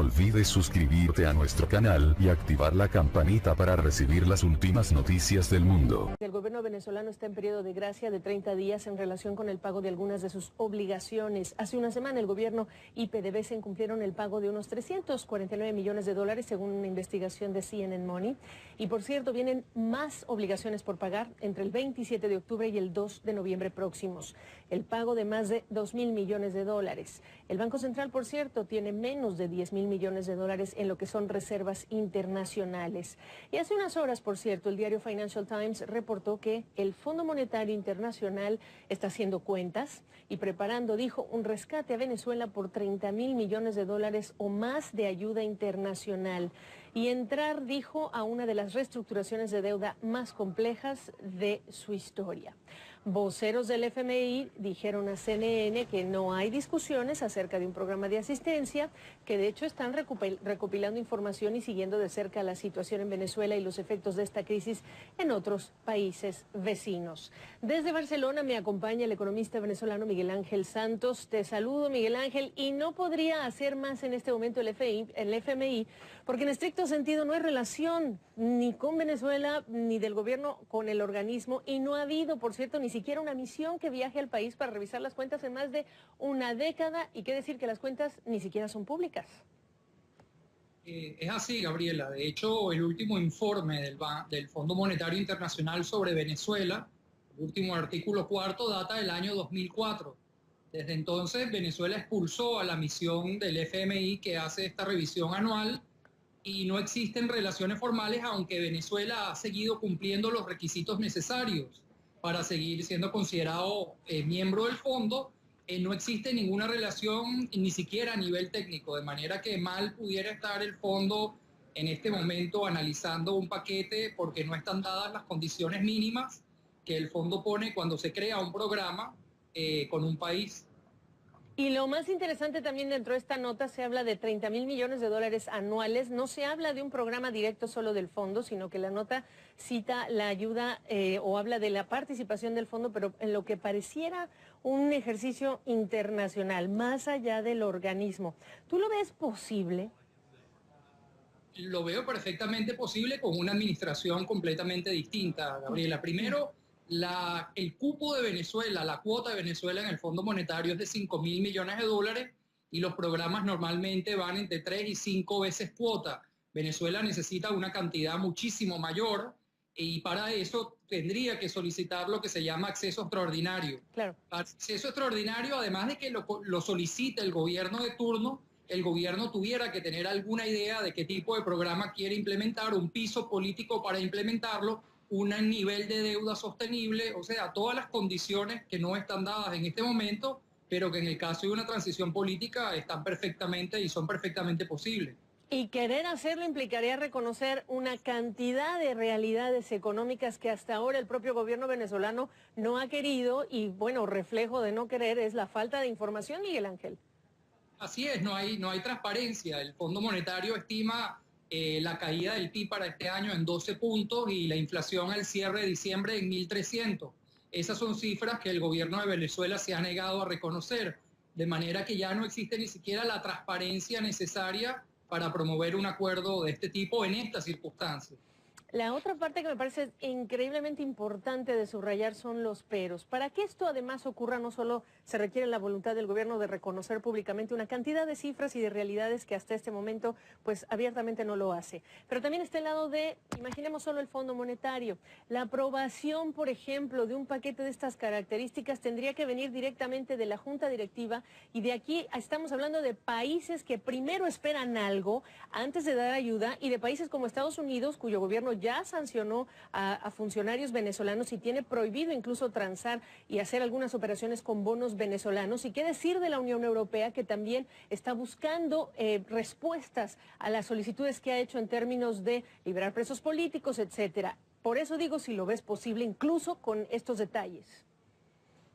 olvides suscribirte a nuestro canal y activar la campanita para recibir las últimas noticias del mundo. El gobierno venezolano está en periodo de gracia de 30 días en relación con el pago de algunas de sus obligaciones. Hace una semana el gobierno y PDVSA incumplieron el pago de unos 349 millones de dólares según una investigación de CNN Money. Y por cierto, vienen más obligaciones por pagar entre el 27 de octubre y el 2 de noviembre próximos. El pago de más de 2.000 millones de dólares. El Banco Central, por cierto, tiene menos de 10.000 millones de dólares en lo que son reservas internacionales. Y hace unas horas, por cierto, el diario Financial Times reportó que el Fondo Monetario Internacional está haciendo cuentas y preparando, dijo, un rescate a Venezuela por 30.000 millones de dólares o más de ayuda internacional. Y entrar, dijo, a una de las reestructuraciones de deuda más complejas de su historia. Voceros del FMI dijeron a CNN que no hay discusiones acerca de un programa de asistencia, que de hecho están recopilando información y siguiendo de cerca la situación en Venezuela y los efectos de esta crisis en otros países vecinos. Desde Barcelona me acompaña el economista venezolano Miguel Ángel Santos. Te saludo, Miguel Ángel, y no podría hacer más en este momento el FMI, porque en estricto sentido no hay relación ni con Venezuela ni del gobierno con el organismo, y no ha habido, por cierto, ni siquiera una misión que viaje al país para revisar las cuentas en más de una década, y qué decir que las cuentas ni siquiera son públicas. Es así, Gabriela. De hecho, el último informe del Fondo Monetario Internacional sobre Venezuela, el último artículo 4, data del año 2004. Desde entonces, Venezuela expulsó a la misión del FMI que hace esta revisión anual, y no existen relaciones formales, aunque Venezuela ha seguido cumpliendo los requisitos necesarios para seguir siendo considerado miembro del fondo. No existe ninguna relación, ni siquiera a nivel técnico, de manera que mal pudiera estar el fondo en este momento analizando un paquete, porque no están dadas las condiciones mínimas que el fondo pone cuando se crea un programa con un país. Y lo más interesante también dentro de esta nota, se habla de 30.000 millones de dólares anuales. No se habla de un programa directo solo del fondo, sino que la nota cita la ayuda o habla de la participación del fondo, pero en lo que pareciera un ejercicio internacional, más allá del organismo. ¿Tú lo ves posible? Lo veo perfectamente posible con una administración completamente distinta, Gabriela. Primero, el cupo de Venezuela, la cuota de Venezuela en el Fondo Monetario es de 5.000 millones de dólares, y los programas normalmente van entre 3 y 5 veces cuota. Venezuela necesita una cantidad muchísimo mayor, y para eso tendría que solicitar lo que se llama acceso extraordinario. Claro. Acceso extraordinario, además de que lo solicite el gobierno de turno, el gobierno tuviera que tener alguna idea de qué tipo de programa quiere implementar, un piso político para implementarlo, un nivel de deuda sostenible, o sea, todas las condiciones que no están dadas en este momento, pero que en el caso de una transición política están perfectamente y son perfectamente posibles. Y querer hacerlo implicaría reconocer una cantidad de realidades económicas que hasta ahora el propio gobierno venezolano no ha querido, y bueno, reflejo de no querer es la falta de información, Miguel Ángel. Así es, no hay transparencia. El Fondo Monetario estima la caída del PIB para este año en 12 puntos y la inflación al cierre de diciembre en 1.300. Esas son cifras que el gobierno de Venezuela se ha negado a reconocer, de manera que ya no existe ni siquiera la transparencia necesaria para promover un acuerdo de este tipo en estas circunstancias. La otra parte que me parece increíblemente importante de subrayar son los peros. Para que esto además ocurra, no solo se requiere la voluntad del gobierno de reconocer públicamente una cantidad de cifras y de realidades que hasta este momento pues abiertamente no lo hace, pero también está el lado de, imaginemos solo el Fondo Monetario, la aprobación, por ejemplo, de un paquete de estas características tendría que venir directamente de la Junta Directiva, y de aquí estamos hablando de países que primero esperan algo antes de dar ayuda, y de países como Estados Unidos, cuyo gobierno ya sancionó a funcionarios venezolanos y tiene prohibido incluso transar y hacer algunas operaciones con bonos venezolanos. Y qué decir de la Unión Europea, que también está buscando respuestas a las solicitudes que ha hecho en términos de liberar presos políticos, etcétera. Por eso digo, si lo ves posible, incluso con estos detalles.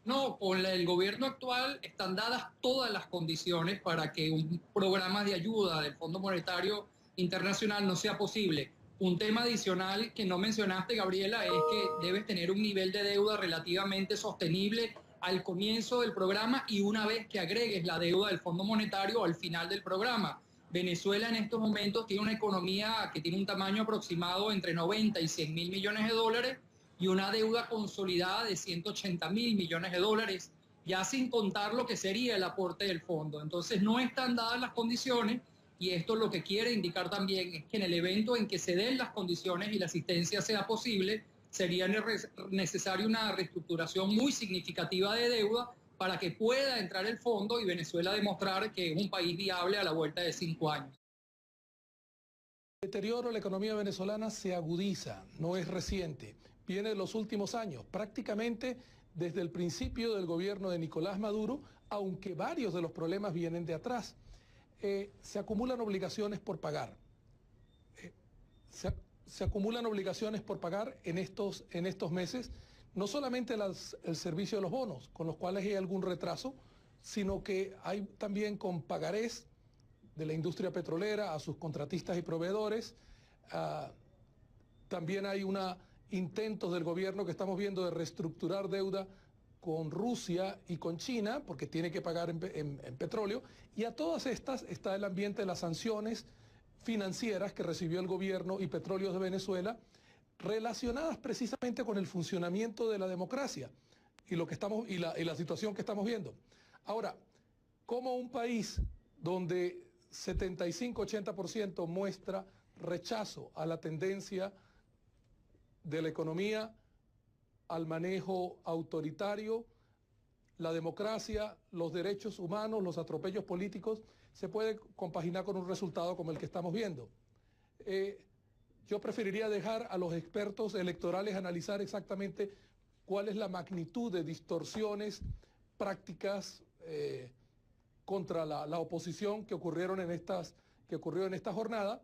No, con el gobierno actual están dadas todas las condiciones para que un programa de ayuda del Fondo Monetario Internacional no sea posible. Un tema adicional que no mencionaste, Gabriela, es que debes tener un nivel de deuda relativamente sostenible al comienzo del programa y una vez que agregues la deuda del Fondo Monetario al final del programa. Venezuela en estos momentos tiene una economía que tiene un tamaño aproximado entre 90 y 100 mil millones de dólares y una deuda consolidada de 180 mil millones de dólares, ya sin contar lo que sería el aporte del fondo. Entonces no están dadas las condiciones, y esto lo que quiere indicar también es que en el evento en que se den las condiciones y la asistencia sea posible, sería necesaria una reestructuración muy significativa de deuda para que pueda entrar el fondo y Venezuela demostrar que es un país viable a la vuelta de 5 años. El deterioro de la economía venezolana se agudiza, no es reciente, viene de los últimos años, prácticamente desde el principio del gobierno de Nicolás Maduro, aunque varios de los problemas vienen de atrás. Se acumulan obligaciones por pagar. Se acumulan obligaciones por pagar en estos meses, no solamente el servicio de los bonos, con los cuales hay algún retraso, sino que hay también con pagarés de la industria petrolera a sus contratistas y proveedores. También hay intentos del gobierno que estamos viendo de reestructurar deuda con Rusia y con China, porque tiene que pagar en petróleo, y a todas estas está el ambiente de las sanciones financieras que recibió el gobierno y Petróleos de Venezuela, relacionadas precisamente con el funcionamiento de la democracia y la situación que estamos viendo. Ahora, como un país donde 75-80% muestra rechazo a la tendencia de la economía, al manejo autoritario, la democracia, los derechos humanos, los atropellos políticos, se puede compaginar con un resultado como el que estamos viendo. Yo preferiría dejar a los expertos electorales analizar exactamente cuál es la magnitud de distorsiones prácticas contra la oposición que ocurrió en esta jornada.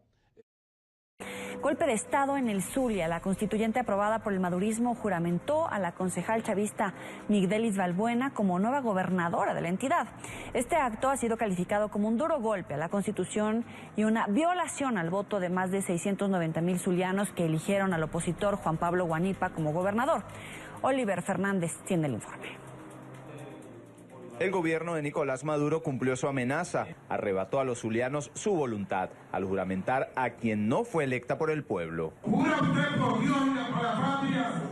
Golpe de Estado en el Zulia. La constituyente aprobada por el madurismo juramentó a la concejal chavista Migdelis Balbuena como nueva gobernadora de la entidad. Este acto ha sido calificado como un duro golpe a la Constitución y una violación al voto de más de 690,000 zulianos que eligieron al opositor Juan Pablo Guanipa como gobernador. Oliver Fernández tiene el informe. El gobierno de Nicolás Maduro cumplió su amenaza, arrebató a los zulianos su voluntad al juramentar a quien no fue electa por el pueblo. Jura usted por Dios y por la patria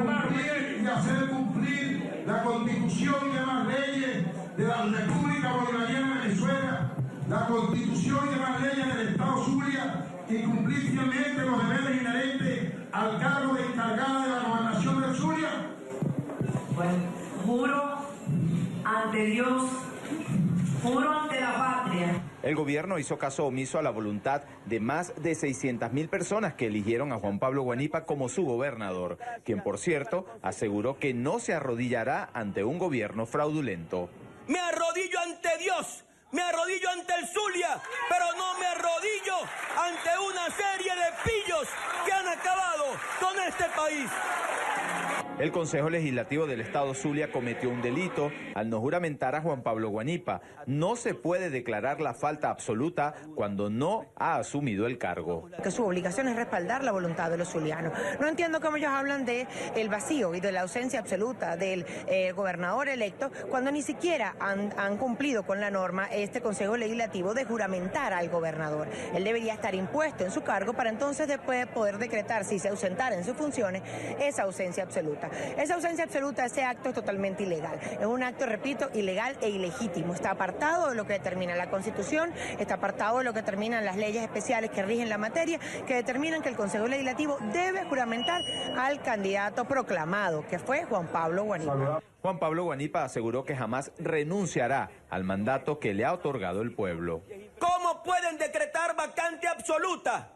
cumplir y hacer cumplir la Constitución y demás leyes de la República Bolivariana de Venezuela, la Constitución y demás leyes del Estado Zulia, y cumplir fielmente los deberes inherentes al cargo de encargada de la gobernación del Zulia. Bueno, juro ante Dios, juro ante la patria. El gobierno hizo caso omiso a la voluntad de más de 600,000 personas que eligieron a Juan Pablo Guanipa como su gobernador, quien por cierto aseguró que no se arrodillará ante un gobierno fraudulento. Me arrodillo ante Dios, me arrodillo ante el Zulia, pero no me arrodillo ante una serie de pillos que han acabado con este país. El Consejo Legislativo del Estado Zulia cometió un delito al no juramentar a Juan Pablo Guanipa. No se puede declarar la falta absoluta cuando no ha asumido el cargo. Que su obligación es respaldar la voluntad de los zulianos. No entiendo cómo ellos hablan de el vacío y de la ausencia absoluta del gobernador electo cuando ni siquiera han cumplido con la norma este Consejo Legislativo de juramentar al gobernador. Él debería estar impuesto en su cargo para entonces después poder decretar, si se ausentara en sus funciones, esa ausencia absoluta. Esa ausencia absoluta, ese acto es totalmente ilegal. Es un acto, repito, ilegal e ilegítimo. Está apartado de lo que determina la Constitución, está apartado de lo que determinan las leyes especiales que rigen la materia, que determinan que el Consejo Legislativo debe juramentar al candidato proclamado, que fue Juan Pablo Guanipa. Juan Pablo Guanipa aseguró que jamás renunciará al mandato que le ha otorgado el pueblo. ¿Cómo pueden decretar vacante absoluta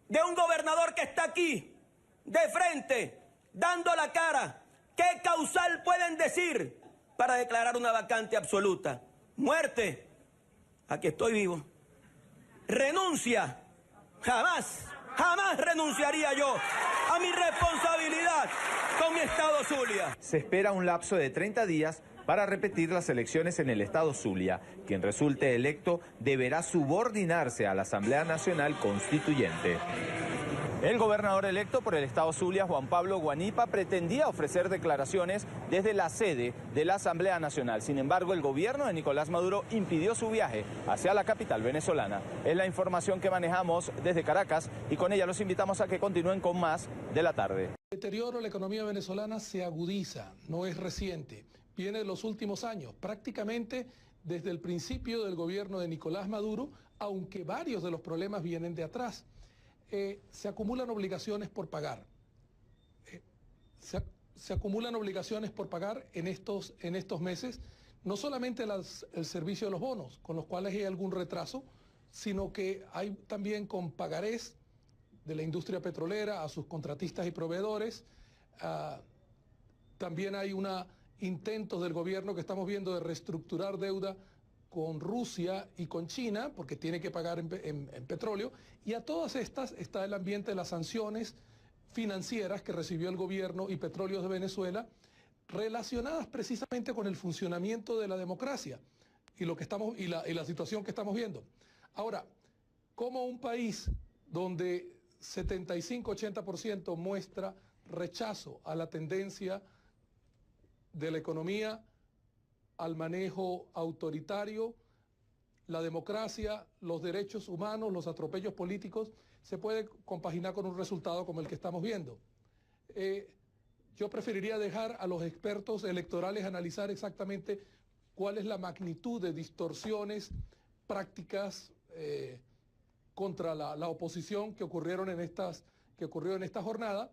de un gobernador que está aquí, de frente, dando la cara? ¿Qué causal pueden decir para declarar una vacante absoluta? Muerte. Aquí estoy vivo. Renuncia. Jamás, jamás renunciaría yo a mi responsabilidad con mi Estado Zulia. Se espera un lapso de 30 días para repetir las elecciones en el Estado Zulia. Quien resulte electo deberá subordinarse a la Asamblea Nacional Constituyente. El gobernador electo por el estado Zulia, Juan Pablo Guanipa, pretendía ofrecer declaraciones desde la sede de la Asamblea Nacional. Sin embargo, el gobierno de Nicolás Maduro impidió su viaje hacia la capital venezolana. Es la información que manejamos desde Caracas y con ella los invitamos a que continúen con más de la tarde. El deterioro de la economía venezolana se agudiza, no es reciente, viene de los últimos años, prácticamente desde el principio del gobierno de Nicolás Maduro, aunque varios de los problemas vienen de atrás. Se acumulan obligaciones por pagar. Se acumulan obligaciones por pagar en estos meses, no solamente el servicio de los bonos, con los cuales hay algún retraso, sino que hay también con pagarés de la industria petrolera a sus contratistas y proveedores. También hay intentos del gobierno que estamos viendo de reestructurar deuda con Rusia y con China, porque tiene que pagar en petróleo, y a todas estas está el ambiente de las sanciones financieras que recibió el gobierno y Petróleos de Venezuela, relacionadas precisamente con el funcionamiento de la democracia y la situación que estamos viendo. Ahora, como un país donde 75-80% muestra rechazo a la tendencia de la economía, al manejo autoritario, la democracia, los derechos humanos, los atropellos políticos, se puede compaginar con un resultado como el que estamos viendo. Yo preferiría dejar a los expertos electorales analizar exactamente cuál es la magnitud de distorsiones prácticas contra la oposición que ocurrió en esta jornada.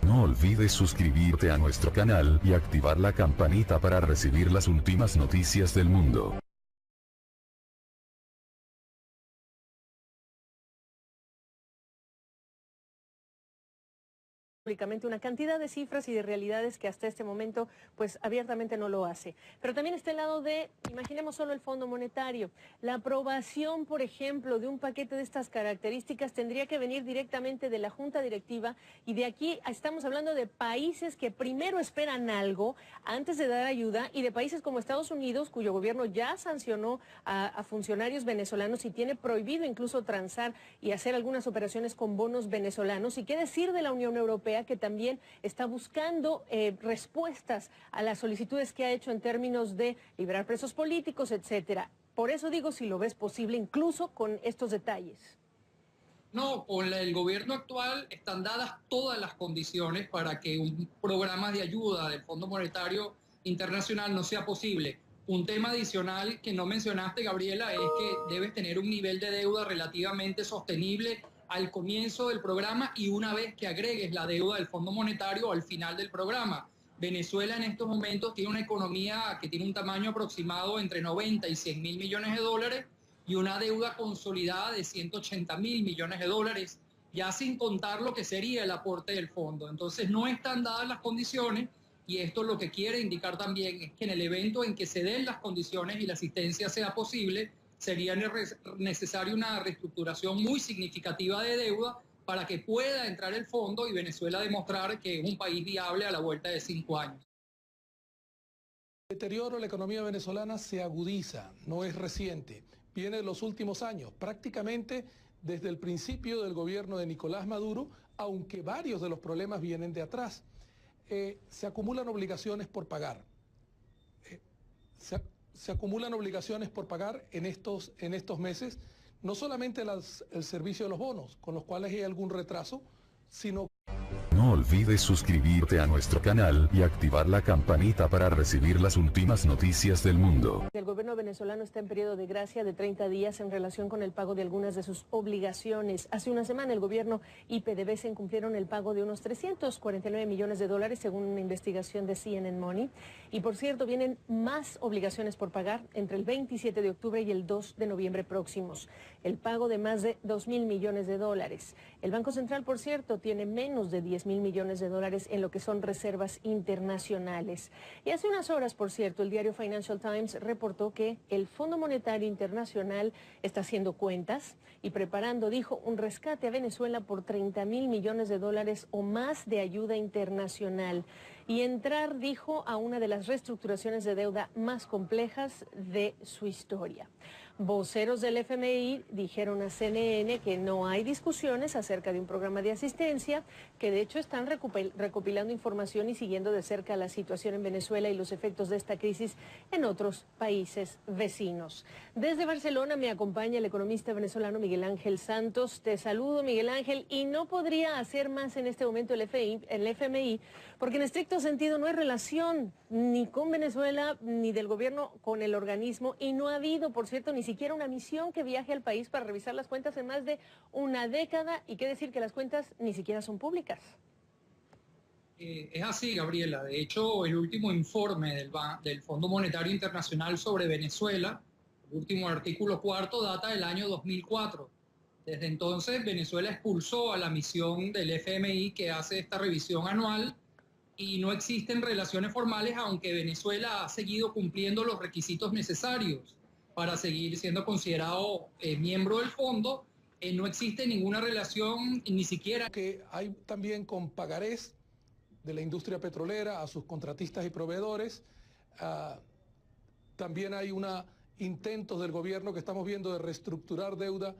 No olvides suscribirte a nuestro canal y activar la campanita para recibir las últimas noticias del mundo. Públicamente una cantidad de cifras y de realidades que hasta este momento pues abiertamente no lo hace. Pero también está el lado de, imaginemos solo el Fondo Monetario. La aprobación, por ejemplo, de un paquete de estas características tendría que venir directamente de la Junta Directiva, y de aquí estamos hablando de países que primero esperan algo antes de dar ayuda, y de países como Estados Unidos, cuyo gobierno ya sancionó a funcionarios venezolanos y tiene prohibido incluso transar y hacer algunas operaciones con bonos venezolanos. ¿Y qué decir de la Unión Europea, que también está buscando respuestas a las solicitudes que ha hecho en términos de liberar presos políticos, etcétera? Por eso digo, si lo ves posible, incluso con estos detalles. No, con el gobierno actual están dadas todas las condiciones para que un programa de ayuda del Fondo Monetario Internacional no sea posible. Un tema adicional que no mencionaste, Gabriela, es que debes tener un nivel de deuda relativamente sostenible al comienzo del programa y una vez que agregues la deuda del Fondo Monetario al final del programa. Venezuela en estos momentos tiene una economía que tiene un tamaño aproximado entre 90 y 100 mil millones de dólares y una deuda consolidada de 180 mil millones de dólares, ya sin contar lo que sería el aporte del fondo. Entonces no están dadas las condiciones, y esto lo que quiere indicar también es que en el evento en que se den las condiciones y la asistencia sea posible, sería necesaria una reestructuración muy significativa de deuda para que pueda entrar el fondo y Venezuela demostrar que es un país viable a la vuelta de 5 años. El deterioro de la economía venezolana se agudiza, no es reciente, viene de los últimos años, prácticamente desde el principio del gobierno de Nicolás Maduro, aunque varios de los problemas vienen de atrás. Se acumulan obligaciones por pagar. Se acumulan obligaciones por pagar en estos meses, no solamente el servicio de los bonos, con los cuales hay algún retraso, sino... No olvides suscribirte a nuestro canal y activar la campanita para recibir las últimas noticias del mundo. El gobierno venezolano está en periodo de gracia de 30 días en relación con el pago de algunas de sus obligaciones. Hace una semana el gobierno y PDVSA incumplieron el pago de unos 349 millones de dólares según una investigación de CNN Money. Y por cierto, vienen más obligaciones por pagar entre el 27 de octubre y el 2 de noviembre próximos. El pago de más de 2.000 millones de dólares. El Banco Central, por cierto, tiene menos de 10.000 millones de dólares en lo que son reservas internacionales. Y hace unas horas, por cierto, el diario Financial Times reportó que el Fondo Monetario Internacional está haciendo cuentas y preparando, dijo, un rescate a Venezuela por 30.000 millones de dólares o más de ayuda internacional. y entrar, dijo, a una de las reestructuraciones de deuda más complejas de su historia. Voceros del FMI dijeron a CNN que no hay discusiones acerca de un programa de asistencia, que de hecho están recopilando información y siguiendo de cerca la situación en Venezuela y los efectos de esta crisis en otros países vecinos. Desde Barcelona me acompaña el economista venezolano Miguel Ángel Santos. Te saludo, Miguel Ángel, y no podría hacer más en este momento el FMI, porque en estricto sentido no hay relación ni con Venezuela ni del gobierno con el organismo, y no ha habido, por cierto, ni siquiera una misión que viaje al país para revisar las cuentas en más de una década, y qué decir que las cuentas ni siquiera son públicas. Es así, Gabriela. De hecho, el último informe del Fondo Monetario Internacional sobre Venezuela, el último artículo 4, data del año 2004. Desde entonces, Venezuela expulsó a la misión del FMI que hace esta revisión anual, y no existen relaciones formales, aunque Venezuela ha seguido cumpliendo los requisitos necesarios para seguir siendo considerado miembro del fondo. No existe ninguna relación, ni siquiera... Que hay también con pagarés de la industria petrolera a sus contratistas y proveedores. También hay intentos del gobierno que estamos viendo de reestructurar deuda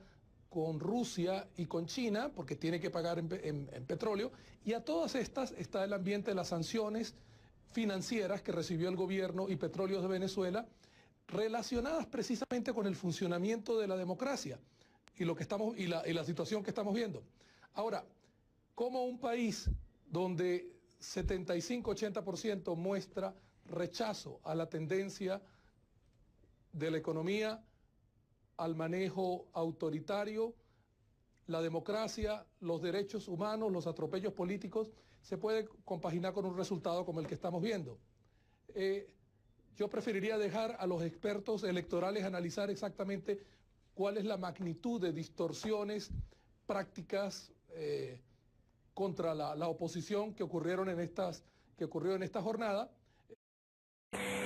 con Rusia y con China, porque tiene que pagar en petróleo, y a todas estas está el ambiente de las sanciones financieras que recibió el gobierno y Petróleos de Venezuela, relacionadas precisamente con el funcionamiento de la democracia y la situación que estamos viendo. Ahora, como un país donde 75-80% muestra rechazo a la tendencia de la economía, al manejo autoritario, la democracia, los derechos humanos, los atropellos políticos, se puede compaginar con un resultado como el que estamos viendo. Yo preferiría dejar a los expertos electorales analizar exactamente cuál es la magnitud de distorsiones prácticas contra la oposición que ocurrió en esta jornada.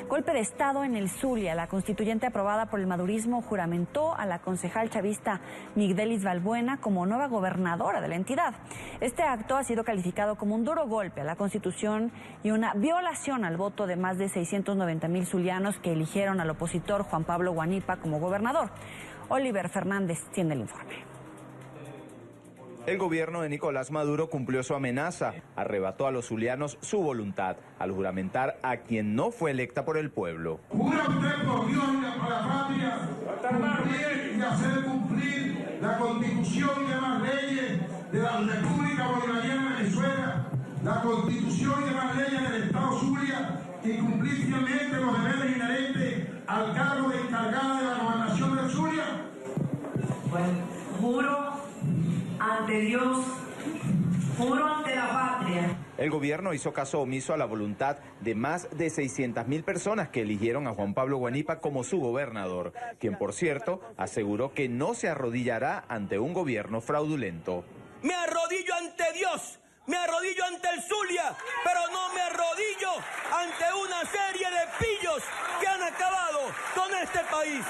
Golpe de Estado en el Zulia. La constituyente aprobada por el madurismo juramentó a la concejal chavista Migdelis Balbuena como nueva gobernadora de la entidad. Este acto ha sido calificado como un duro golpe a la Constitución y una violación al voto de más de 690,000 zulianos que eligieron al opositor Juan Pablo Guanipa como gobernador. Oliver Fernández tiene el informe. El gobierno de Nicolás Maduro cumplió su amenaza, arrebató a los zulianos su voluntad al juramentar a quien no fue electa por el pueblo. Jura usted por Dios y por la patria cumplir y hacer cumplir la Constitución y demás leyes de la República Bolivariana de Venezuela, la Constitución y demás leyes del Estado Zulia, y cumplir fielmente los deberes inherentes al cargo de encargada de la gobernación del Zulia. Bueno, juro ante Dios, juro ante la patria. El gobierno hizo caso omiso a la voluntad de más de 600,000 personas que eligieron a Juan Pablo Guanipa como su gobernador, quien, por cierto, aseguró que no se arrodillará ante un gobierno fraudulento. Me arrodillo ante Dios, me arrodillo ante el Zulia, pero no me arrodillo ante una serie de pillos que han acabado con este país.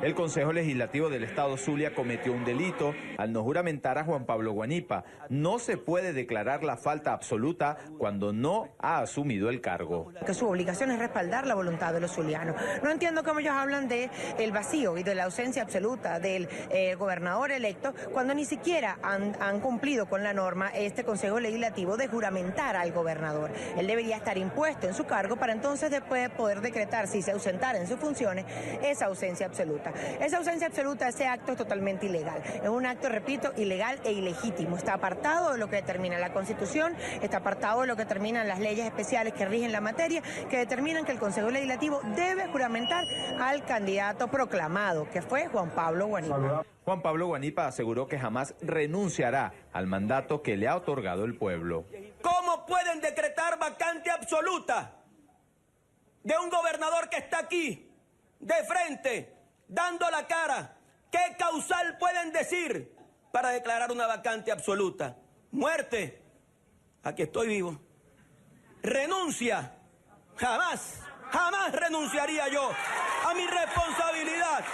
El Consejo Legislativo del Estado Zulia cometió un delito al no juramentar a Juan Pablo Guanipa. No se puede declarar la falta absoluta cuando no ha asumido el cargo. Que su obligación es respaldar la voluntad de los zulianos. No entiendo cómo ellos hablan de el vacío y de la ausencia absoluta del gobernador electo cuando ni siquiera han cumplido con la norma este Consejo Legislativo de juramentar al gobernador. Él debería estar impuesto en su cargo para entonces después poder decretar, si se ausentara en sus funciones, esa ausencia absoluta. Esa ausencia absoluta, ese acto es totalmente ilegal. Es un acto, repito, ilegal e ilegítimo. Está apartado de lo que determina la Constitución, está apartado de lo que determinan las leyes especiales que rigen la materia, que determinan que el Consejo Legislativo debe juramentar al candidato proclamado, que fue Juan Pablo Guanipa. Juan Pablo Guanipa aseguró que jamás renunciará al mandato que le ha otorgado el pueblo. ¿Cómo pueden decretar vacante absoluta de un gobernador que está aquí, de frente, dando la cara? ¿Qué causal pueden decir para declarar una vacante absoluta? Muerte. Aquí estoy vivo. Renuncia. Jamás, jamás renunciaría yo a mi responsabilidad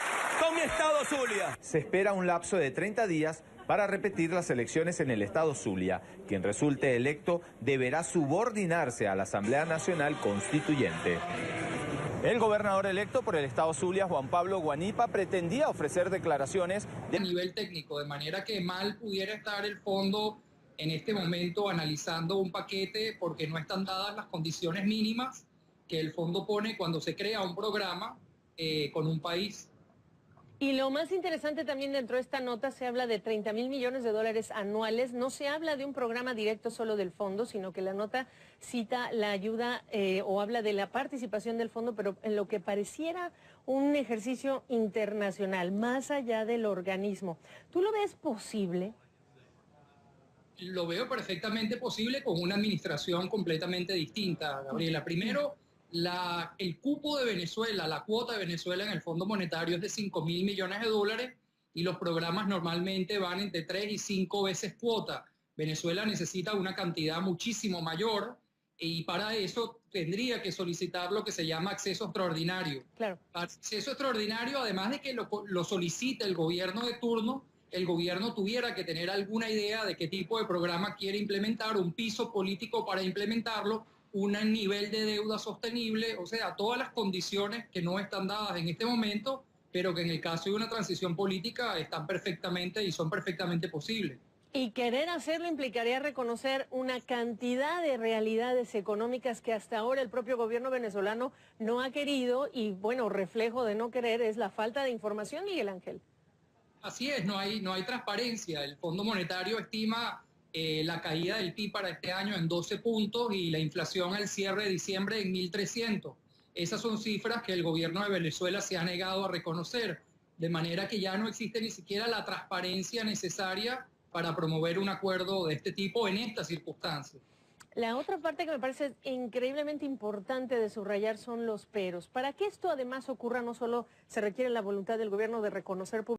con mi estado Zulia. Se espera un lapso de 30 días para repetir las elecciones en el estado Zulia. Quien resulte electo deberá subordinarse a la Asamblea Nacional Constituyente. El gobernador electo por el estado Zulia, Juan Pablo Guanipa, pretendía ofrecer declaraciones a nivel técnico, de manera que mal pudiera estar el fondo en este momento analizando un paquete porque no están dadas las condiciones mínimas que el fondo pone cuando se crea un programa con un país. Y lo más interesante también dentro de esta nota se habla de 30,000 millones de dólares anuales. No se habla de un programa directo solo del fondo, sino que la nota cita la ayuda o habla de la participación del fondo, pero en lo que pareciera un ejercicio internacional, más allá del organismo. ¿Tú lo ves posible? Lo veo perfectamente posible con una administración completamente distinta, Gabriela. Primero, el cupo de Venezuela, la cuota de Venezuela en el Fondo Monetario es de 5,000 millones de dólares y los programas normalmente van entre 3 y 5 veces cuota. Venezuela necesita una cantidad muchísimo mayor y para eso tendría que solicitar lo que se llama acceso extraordinario. Claro. Acceso extraordinario, además de que lo solicite el gobierno de turno, el gobierno tuviera que tener alguna idea de qué tipo de programa quiere implementar, un piso político para implementarlo, un nivel de deuda sostenible, o sea, todas las condiciones que no están dadas en este momento, pero que en el caso de una transición política están perfectamente y son perfectamente posibles. Y querer hacerlo implicaría reconocer una cantidad de realidades económicas que hasta ahora el propio gobierno venezolano no ha querido y, bueno, reflejo de no querer es la falta de información, Miguel Ángel. Así es, no hay transparencia. El Fondo Monetario estima la caída del PIB para este año en 12 puntos y la inflación al cierre de diciembre en 1.300. Esas son cifras que el gobierno de Venezuela se ha negado a reconocer, de manera que ya no existe ni siquiera la transparencia necesaria para promover un acuerdo de este tipo en estas circunstancias. La otra parte que me parece increíblemente importante de subrayar son los peros. Para que esto además ocurra, no solo se requiere la voluntad del gobierno de reconocer